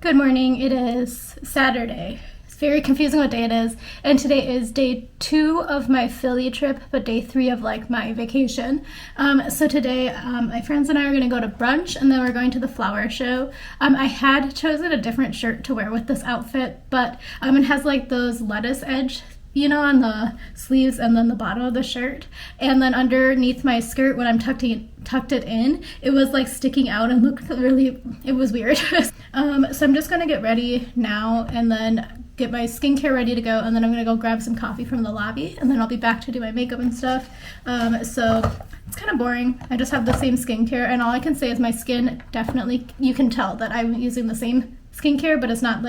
Good morning. It is Saturday. It's very confusing what day it is. And today is day 2 of my Philly trip, but day 3 of my vacation. So today my friends and I are going to go to brunch, and then we're going to the flower show. I had chosen a different shirt to wear with this outfit, but it has those lettuce edge on the sleeves and then the bottom of the shirt, and then underneath my skirt when I'm tucked it in, it was sticking out and looked it was weird. So I'm just gonna get ready now and then get my skincare ready to go, and then I'm gonna go grab some coffee from the lobby, and then I'll be back to do my makeup and stuff. So it's kind of boring. I just have the same skincare, and all I can say is my skin definitely, you can tell that I'm using the same skincare, but it's not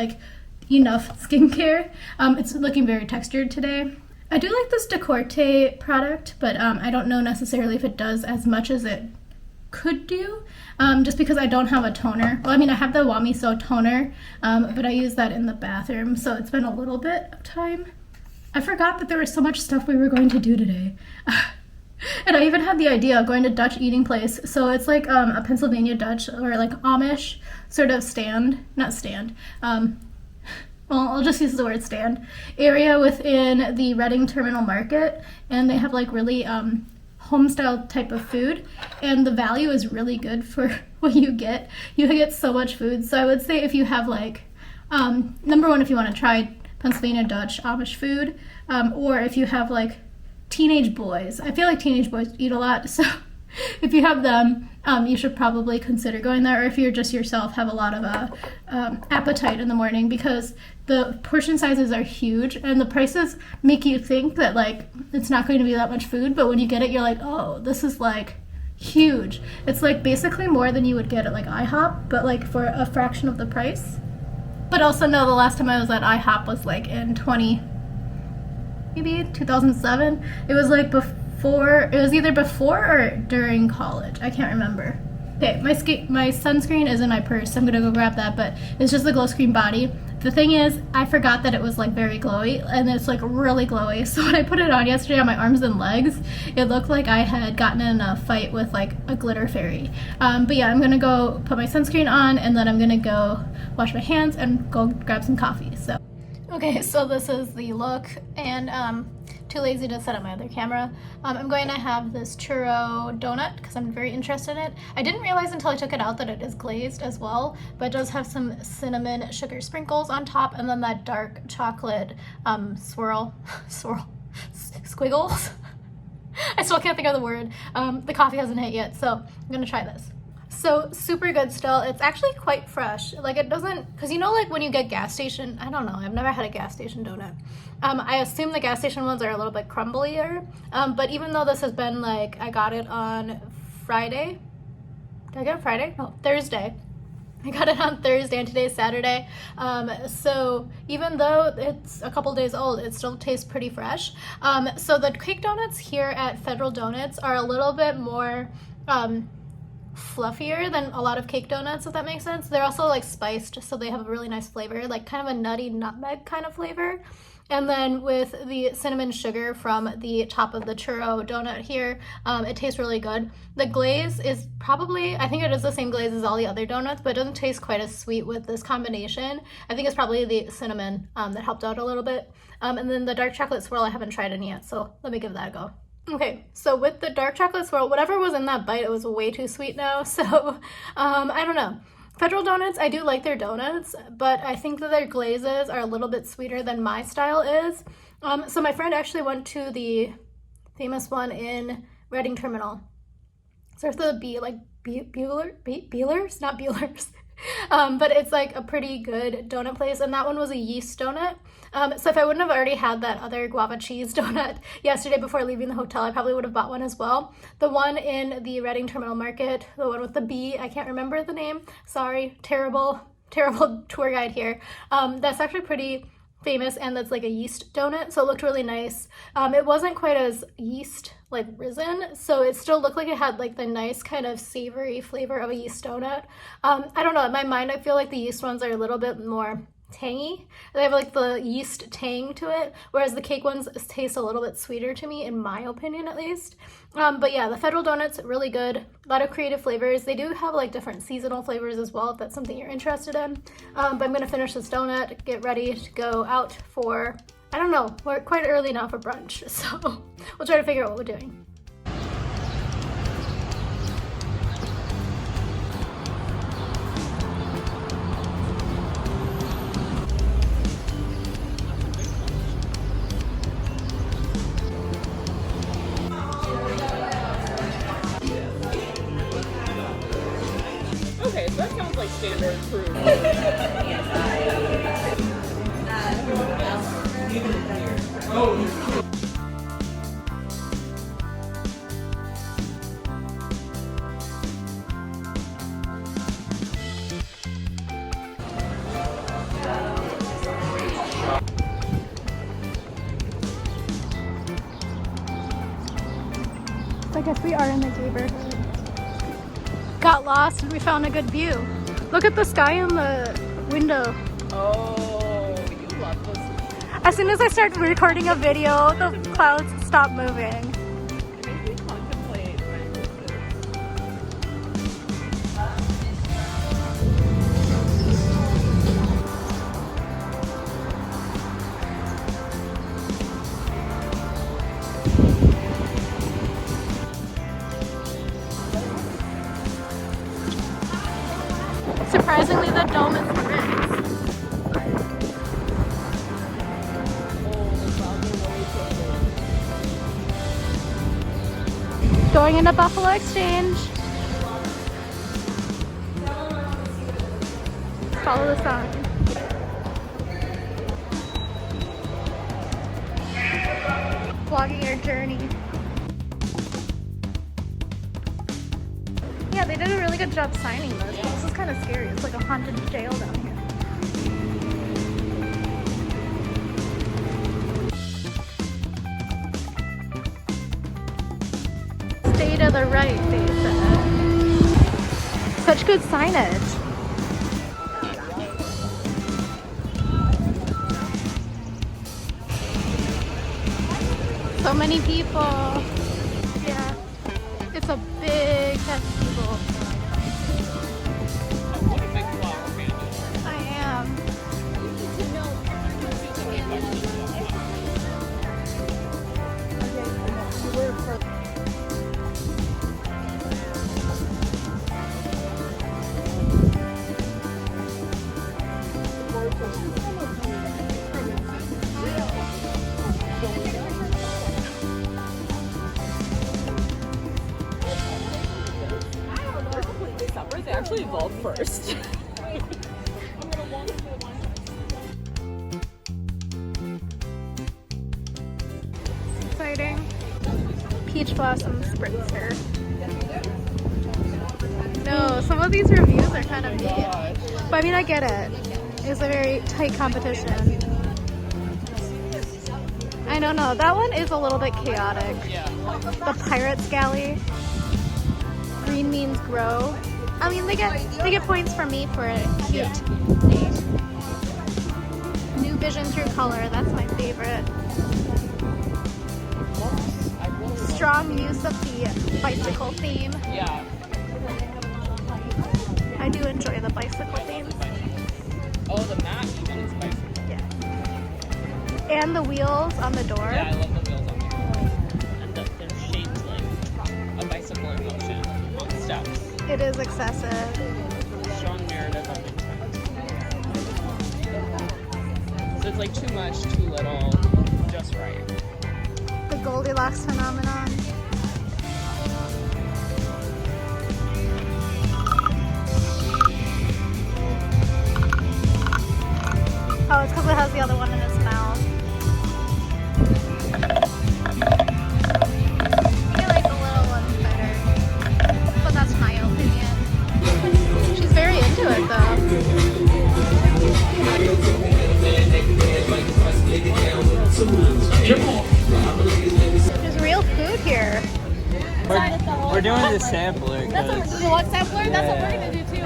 enough skincare. It's looking very textured today. I do like this Decorte product, but I don't know necessarily if it does as much as it could do, just because I don't have a toner. Well, I have the Wamiso toner, but I use that in the bathroom, so it's been a little bit of time. I forgot that there was so much stuff we were going to do today. And I even had the idea of going to Dutch eating place. So it's a Pennsylvania Dutch or Amish sort of I'll just use the word stand, area within the Reading Terminal Market, and they have really home-style type of food, and the value is really good for what you get. You get so much food, so I would say if you have number one, if you want to try Pennsylvania Dutch Amish food, or if you have teenage boys. I feel like teenage boys eat a lot, so if you have them, you should probably consider going there, or if you're just yourself, have a lot of appetite in the morning, because the portion sizes are huge, and the prices make you think that it's not going to be that much food, but when you get it, you're oh, this is huge. It's basically more than you would get at IHOP, but for a fraction of the price. But also know the last time I was at IHOP was in maybe 2007. It was before, it was either before or during college. I can't remember. Okay, my sunscreen is in my purse. I'm gonna go grab that, but it's just the Glow Screen Body. The thing is, I forgot that it was very glowy, and it's really glowy. So when I put it on yesterday on my arms and legs, it looked like I had gotten in a fight with a glitter fairy. But yeah, I'm gonna go put my sunscreen on, and then I'm gonna go wash my hands and go grab some coffee. So okay, so this is the look, and too lazy to set up my other camera. I'm going to have this churro donut because I'm very interested in it. I didn't realize until I took it out that it is glazed as well, but it does have some cinnamon sugar sprinkles on top, and then that dark chocolate squiggles. I still can't think of the word. The coffee hasn't hit yet, so I'm gonna try this. So super good still. It's actually quite fresh. It doesn't, because when you get gas station, I don't know, I've never had a gas station donut. I assume the gas station ones are a little bit crumblier, but even though this has been I got it on Friday. Did I get it Friday? No, Thursday. I got it on Thursday, and today's Saturday. So even though it's a couple days old, it still tastes pretty fresh. So the cake donuts here at Federal Donuts are a little bit more fluffier than a lot of cake donuts, if that makes sense. They're also spiced, so they have a really nice flavor, kind of a nutty nutmeg kind of flavor. And then with the cinnamon sugar from the top of the churro donut here, it tastes really good. The glaze is probably, I think it is the same glaze as all the other donuts, but it doesn't taste quite as sweet with this combination. I think it's probably the cinnamon that helped out a little bit. And then the dark chocolate swirl, I haven't tried any yet, so let me give that a go. Okay, so with the dark chocolate swirl, whatever was in that bite, it was way too sweet now, so I don't know. Federal Donuts, I do like their donuts, but I think that their glazes are a little bit sweeter than my style is. So my friend actually went to the famous one in Reading Terminal. Starts with a B, Bueller's? Not Bueller's. But it's a pretty good donut place, and that one was a yeast donut. So if I wouldn't have already had that other guava cheese donut yesterday before leaving the hotel, I probably would have bought one as well. The one in the Reading Terminal Market, the one with the B, I can't remember the name. Sorry, terrible tour guide here. That's actually pretty famous, and that's a yeast donut, so it looked really nice. It wasn't quite as yeast risen, so it still looked like it had the nice kind of savory flavor of a yeast donut. I don't know, in my mind I feel the yeast ones are a little bit more tangy. They have like the yeast tang to it, whereas the cake ones taste a little bit sweeter to me, in my opinion at least. But yeah, the Federal Donuts, really good. A lot of creative flavors. They do have like different seasonal flavors as well, if that's something you're interested in. But I'm gonna finish this donut, get ready to go out for, I don't know, we're quite early now for brunch, so we'll try to figure out what we're doing. Okay, so that sounds like standard fruit. I guess we are in the neighborhood. Got lost and we found a good view. Look at the sky in the window. Oh, you love this. As soon as I start recording a video, the clouds stop moving. It makes me contemplate Surprisingly, the dome is red. Going into Buffalo Exchange. Follow the sign. Vlogging your journey. Yeah, they did a really good job signing this. But this is kind of scary. It's like a haunted jail down here. Stay to the right, they said. Such good signage. So many people. Yeah, it's a big festival. I am. They actually evolved first. Exciting. Peach Blossom Spritzer. No, some of these reviews are kind of mean. But I mean, I get it. It's a very tight competition. I don't know. That one is a little bit chaotic. The Pirate's Galley. Green means grow. I mean, they get points from me for it. Cute. New vision through color. That's my favorite. Strong use of the bicycle theme. Yeah. I do enjoy the bicycle theme. Oh, the mat even is bicycle. Yeah. And the wheels on the door. Yeah, I love the wheels on there. And they're shaped like a bicycle in motion on steps. It is excessive. Strong narrative of intent. So it's like too much, too little, just right. The Goldilocks phenomenon. Oh, it's because it has the other one in its mouth. I like the little ones better. But that's my opinion. She's very into it though. There's real food here. We're doing the sampler. That's a deluxe sampler? That's what we're gonna do too.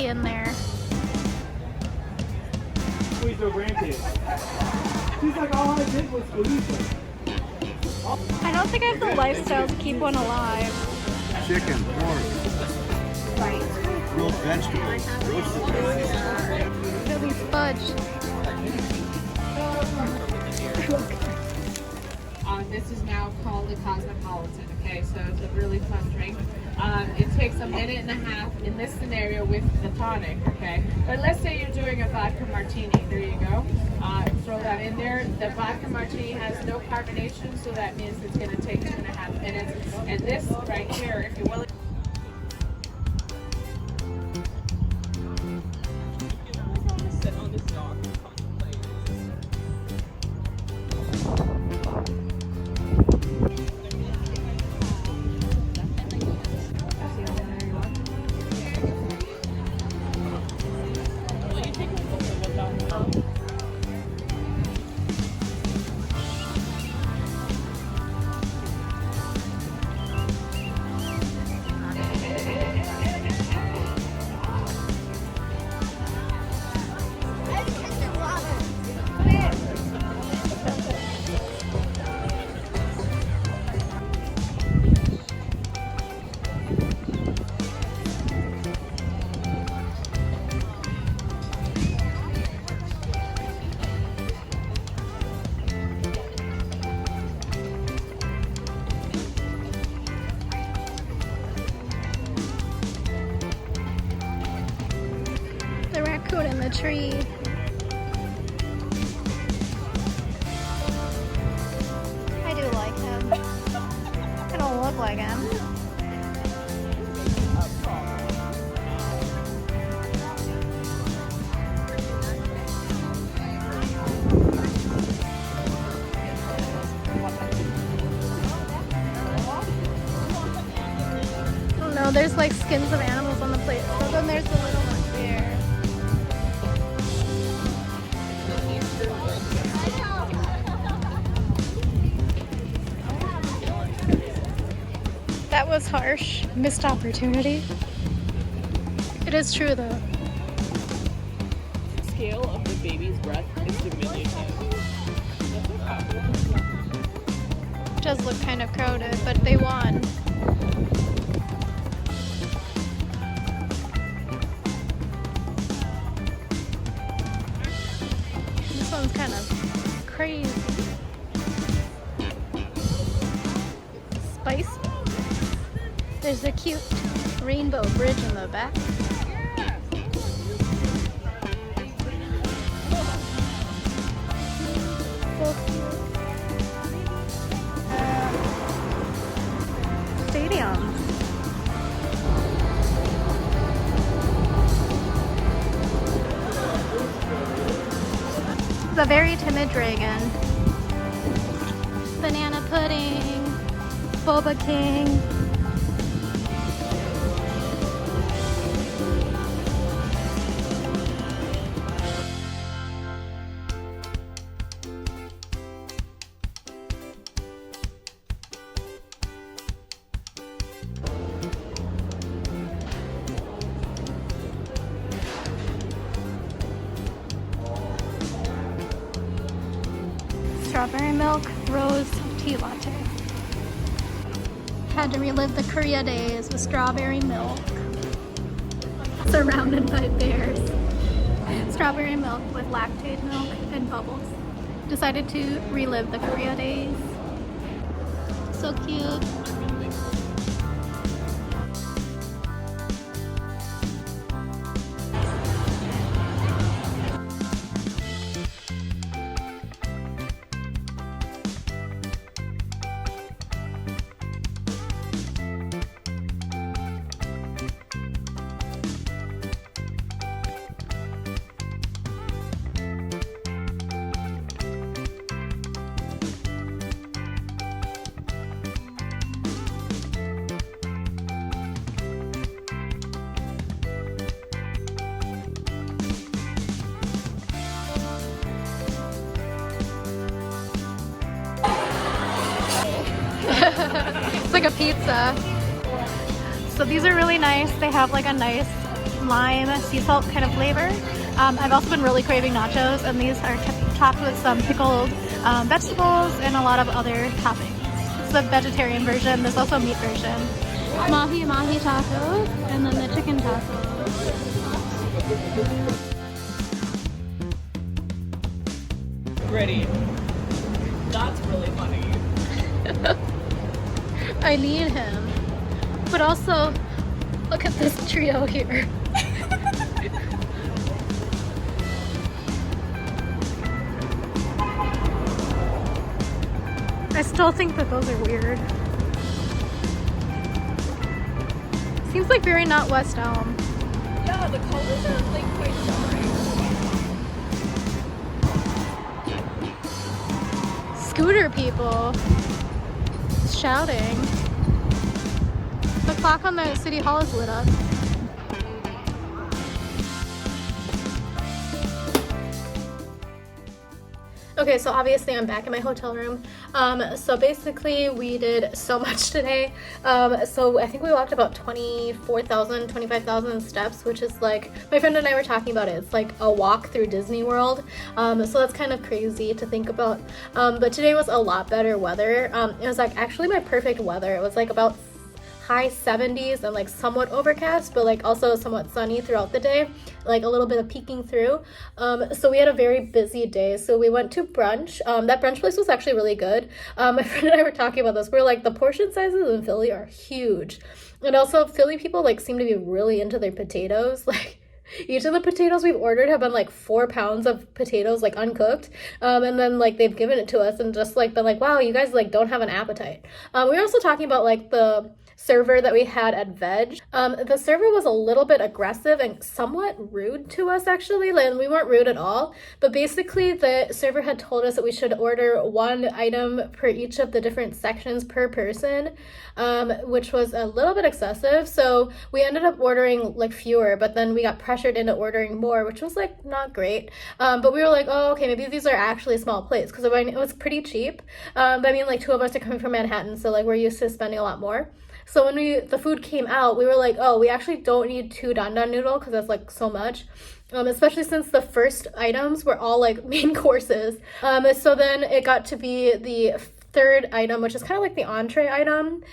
party in there. Squeeze her grandkids. She's like, all I did was squeeze her. I don't think I have the lifestyle to keep one alive. Chicken, pork, grilled vegetables, roasted vegetables. Philly's fudge. This is now called a Cosmopolitan, okay? So it's a really fun drink. It takes a minute and a half in this scenario with the tonic, okay? But let's say you're doing a vodka martini. There you go. Throw that in there. The vodka martini has no carbonation, so that means it's going to take 2.5 minutes. And this right here, if you're willing. Sit on this dog and contemplate. The raccoon in the tree. I do like him. I don't look like him. Oh no, there's like skins of animals on the plate. So then there's the little one there. That was harsh. Missed opportunity. It is true though. The scale of the baby's breath is diminutive. It does look kind of crowded, but they won. This one's kind of crazy. Spicy. There's a cute rainbow bridge in the back. So cute. Stadiums. It's a very timid dragon. Banana pudding. Boba King. Strawberry milk, rose tea latte. Had to relive the Korea days with strawberry milk. Surrounded by bears. Strawberry milk with lactate milk and bubbles. Decided to relive the Korea days. So cute. It's like a pizza. So these are really nice. They have like a nice lime sea salt kind of flavor. I've also been really craving nachos, and these are topped with some pickled vegetables and a lot of other toppings. It's the vegetarian version. There's also a meat version. Mahi tacos, and then the chicken tacos. Ready. That's really funny. I need him. But also, look at this trio here. I still think that those are weird. Seems like very not West Elm. Yeah, the colors are like quite jarring. Scooter people shouting. The clock on the city hall is lit up. Okay, so obviously I'm back in my hotel room. So basically we did so much today. So I think we walked about 24,000, 25,000 steps, which is like, my friend and I were talking about it. It's like a walk through Disney World. So that's kind of crazy to think about. But today was a lot better weather. It was like actually my perfect weather. It was like about high 70s and like somewhat overcast, but like also somewhat sunny throughout the day, like a little bit of peeking through. So we had a very busy day. So we went to brunch. That brunch place was actually really good. My friend and I were talking about this. We're like, the portion sizes in Philly are huge. And also Philly people like seem to be really into their potatoes. Like each of the potatoes we've ordered have been like 4 pounds of potatoes, like uncooked. And then like they've given it to us and just like been like, wow, you guys like don't have an appetite. We were also talking about like the server that we had at Veg. The server was a little bit aggressive and somewhat rude to us actually, and we weren't rude at all, but basically the server had told us that we should order one item per each of the different sections per person, which was a little bit excessive. So we ended up ordering like fewer, but then we got pressured into ordering more, which was like not great. But we were like, oh, okay, maybe these are actually small plates, because it was pretty cheap. But I mean, like 2 of us are coming from Manhattan, so like we're used to spending a lot more. So when the food came out, we were like, oh, we actually don't need 2 dandan noodle because that's like so much. Especially since the first items were all like main courses. So then it got to be the third item, which is kind of like the entree item.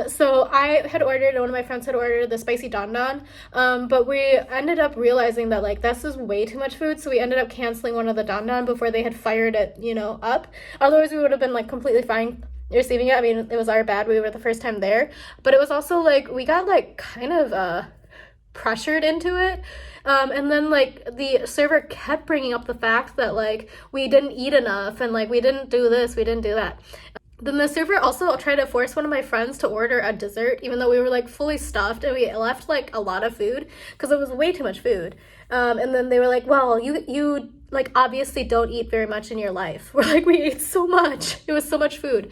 So I had ordered, one of my friends had ordered the spicy dandan, but we ended up realizing that like this is way too much food, so we ended up canceling one of the dandan before they had fired it, up. Otherwise we would have been like completely fine receiving it. I mean, it was our bad, we were the first time there, but it was also like we got like kind of pressured into it, and then like the server kept bringing up the fact that like we didn't eat enough and like we didn't do this, we didn't do that. Then the server also tried to force one of my friends to order a dessert, even though we were like fully stuffed and we left like a lot of food because it was way too much food. And then they were like, well, you like obviously don't eat very much in your life. We're like, we ate so much. It was so much food.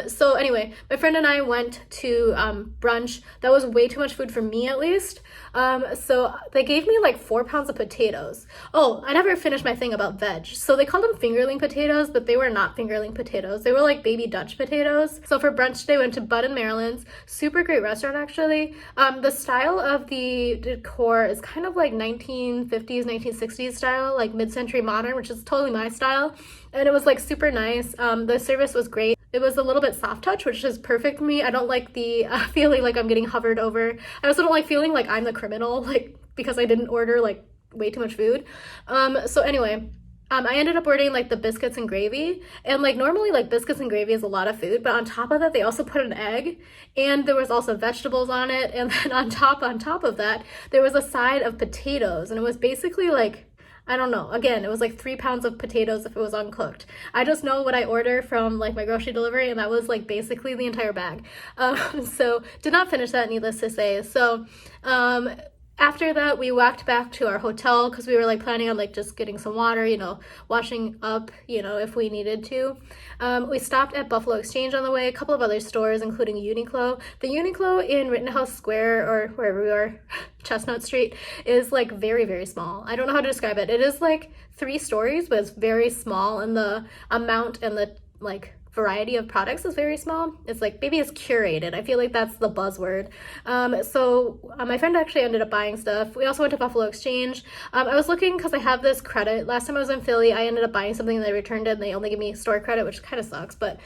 So anyway, my friend and I went to brunch. That was way too much food for me, at least. So they gave me like 4 pounds of potatoes. Oh, I never finished my thing about veg. So they called them fingerling potatoes, but they were not fingerling potatoes. They were like baby Dutch potatoes. So for brunch today, we went to Bud Marilyn's. Super great restaurant, actually. The style of the decor is kind of like 1950s, 1960s style, like mid-century modern, which is totally my style. And it was like super nice. The service was great. It was a little bit soft touch, which is perfect for me. I don't like the feeling like I'm getting hovered over. I also don't like feeling like I'm the criminal, like because I didn't order like way too much food. So anyway, I ended up ordering like the biscuits and gravy, and like normally like biscuits and gravy is a lot of food, but on top of that they also put an egg, and there was also vegetables on it, and then on top of that there was a side of potatoes, and it was basically like, I don't know, again, it was like 3 pounds of potatoes if it was uncooked. I just know what I order from like my grocery delivery, and that was like basically the entire bag. So did not finish that, needless to say. So after that, we walked back to our hotel because we were like planning on like just getting some water, washing up, if we needed to. We stopped at Buffalo Exchange on the way, a couple of other stores, including Uniqlo. The Uniqlo in Rittenhouse Square, or wherever we are, Chestnut Street, is like very, very small. I don't know how to describe it. It is like 3 stories, but it's very small, and the amount and the like variety of products is very small. It's like, maybe it's curated. I feel like that's the buzzword. My friend actually ended up buying stuff. We also went to Buffalo Exchange. I was looking because I have this credit. Last time I was in Philly, I ended up buying something and they returned it and they only give me store credit, which kind of sucks. But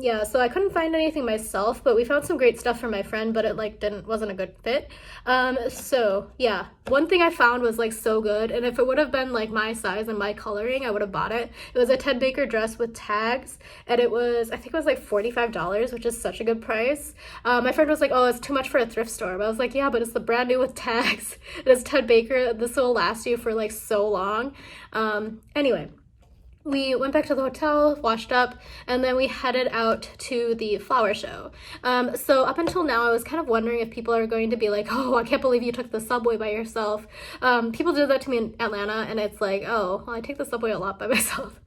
yeah, so I couldn't find anything myself, but we found some great stuff for my friend, but it like wasn't a good fit. So yeah, one thing I found was like so good, and if it would have been like my size and my coloring, I would have bought it. It was a Ted Baker dress with tags, and I think it was like $45, which is such a good price. My friend was like, oh, it's too much for a thrift store, but I was like, yeah, but it's the brand new with tags. It is Ted Baker. This will last you for like so long. Anyway, we went back to the hotel, washed up, and then we headed out to the flower show. So up until now, I was kind of wondering if people are going to be like, oh, I can't believe you took the subway by yourself. People did that to me in Atlanta, and it's like, oh, well, I take the subway a lot by myself.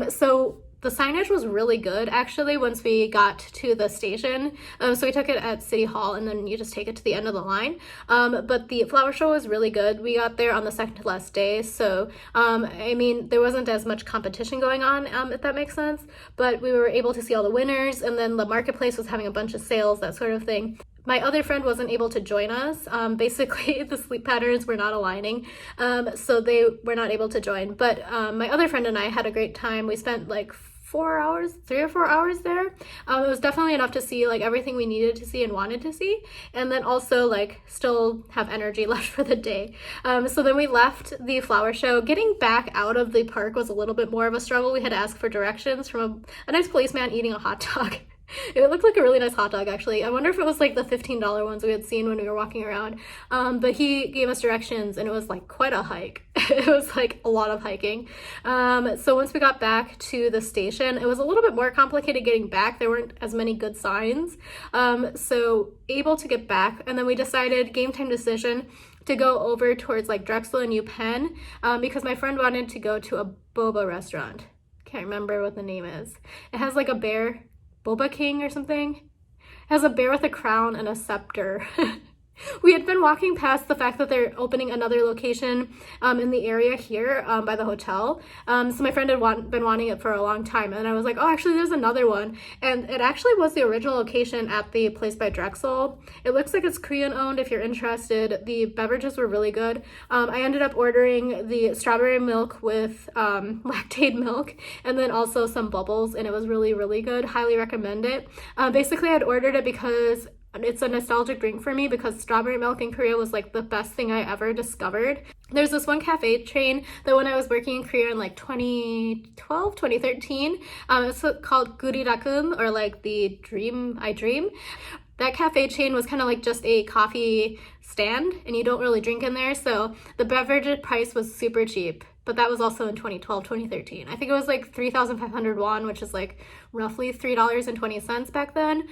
So the signage was really good, actually, once we got to the station. So we took it at City Hall, and then you just take it to the end of the line. But the flower show was really good. We got there on the second to last day, so I mean, there wasn't as much competition going on, if that makes sense. But we were able to see all the winners, and then the marketplace was having a bunch of sales, that sort of thing. My other friend wasn't able to join us. Basically, the sleep patterns were not aligning, so they were not able to join. But my other friend and I had a great time. We spent like 3 or 4 hours there. It was definitely enough to see like everything we needed to see and wanted to see, and then also like still have energy left for the day. So then we left the flower show. Getting back out of the park was a little bit more of a struggle. We had to ask for directions from a nice policeman eating a hot dog. It looked like a really nice hot dog, actually. I wonder if it was like the $15 ones we had seen when we were walking around. But he gave us directions, and it was like quite a hike. It was like a lot of hiking. So once we got back to the station, it was a little bit more complicated getting back. There weren't as many good signs. So able to get back, and then we decided, game time decision, to go over towards like Drexel and UPenn, because my friend wanted to go to a boba restaurant. Can't remember what the name is. It has like a bear. Boba King or something. It has a bear with a crown and a scepter. We had been walking past the fact that they're opening another location in the area here by the hotel. So my friend had been wanting it for a long time, and I was like, oh, actually there's another one. And it actually was the original location at the place by Drexel. It looks like it's Korean owned if you're interested. The beverages were really good. I ended up ordering the strawberry milk with lactate milk, and then also some bubbles, and it was really, really good. Highly recommend it. Basically, I'd ordered it because it's a nostalgic drink for me, because strawberry milk in Korea was like the best thing I ever discovered. There's this one cafe chain that when I was working in Korea in like 2012, 2013, it's called Guridakum, or like the Dream I Dream. That cafe chain was kind of like just a coffee stand, and you don't really drink in there, so the beverage price was super cheap. But that was also in 2012, 2013. I think it was like 3,500 won, which is like roughly $3.20 back then.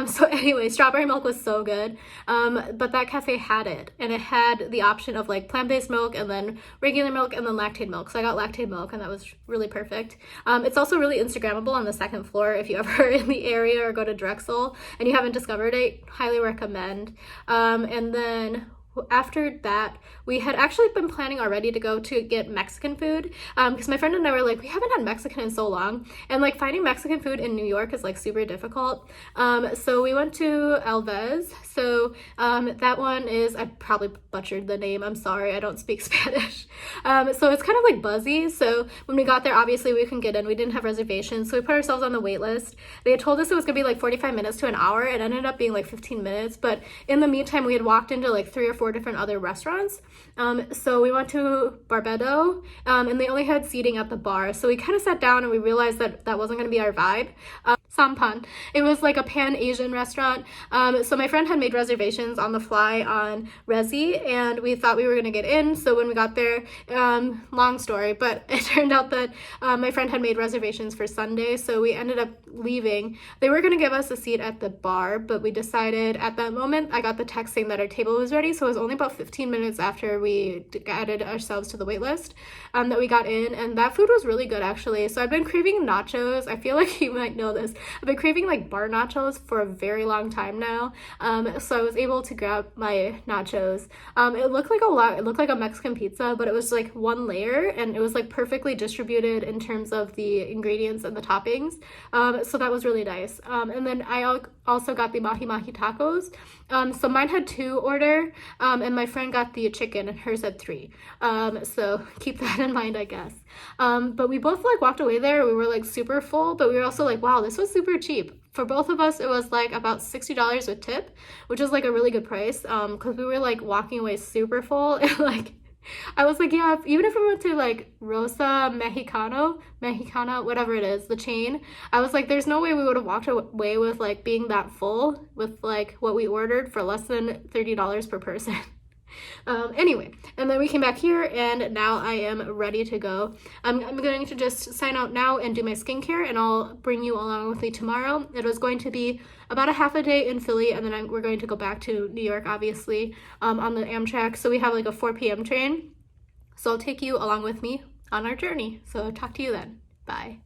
So anyway, strawberry milk was so good. But that cafe had it, and it had the option of like plant-based milk, and then regular milk, and then lactate milk. So I got lactate milk, and that was really perfect. It's also really Instagrammable on the second floor. If you ever in the area or go to Drexel and you haven't discovered it, highly recommend. And then after that, we had actually been planning already to go to get Mexican food, because my friend and I were like, we haven't had Mexican in so long, and like finding Mexican food in New York is like super difficult. So we went to Alves. So that one is, I probably butchered the name, I'm sorry, I don't speak Spanish. So it's kind of like buzzy. So when we got there, obviously we couldn't get in, we didn't have reservations, so we put ourselves on the wait list. They had told us it was gonna be like 45 minutes to an hour. It ended up being like 15 minutes, but in the meantime we had walked into like 3 or 4 different other restaurants. So we went to Barbedo, and they only had seating at the bar, so we kind of sat down and we realized that that wasn't going to be our vibe. Sampan. It was like a pan-Asian restaurant. So my friend had made reservations on the fly on Resi, and we thought we were going to get in. So when we got there, long story, but it turned out that my friend had made reservations for Sunday, so we ended up leaving. They were going to give us a seat at the bar, but we decided at that moment, I got the text saying that our table was ready, so it was only about 15 minutes after we added ourselves to the wait list that we got in, and that food was really good, actually. So I've been craving nachos. I feel like you might know this. I've been craving like bar nachos for a very long time now. So I was able to grab my nachos. It looked like it looked like a Mexican pizza, but it was like one layer and it was like perfectly distributed in terms of the ingredients and the toppings. So that was really nice. And then I also got the mahi mahi tacos. So mine had 2 order, and my friend got the chicken and hers had 3. So keep that in mind, I guess. But we both like walked away there. We were like super full, but we were also like, wow, this was super cheap. For both of us, it was like about $60 with tip, which is like a really good price. Because we were like walking away super full and like, I was like, yeah, even if we went to like Rosa Mexicana, whatever it is, the chain, I was like, there's no way we would have walked away with like being that full with like what we ordered for less than $30 per person. Anyway, and then we came back here and now I am ready to go. I'm going to just sign out now and do my skincare, and I'll bring you along with me tomorrow. It was going to be about a half a day in Philly, and then we're going to go back to New York, obviously, on the Amtrak. So we have like a 4 p.m. train. So I'll take you along with me on our journey. So talk to you then. Bye.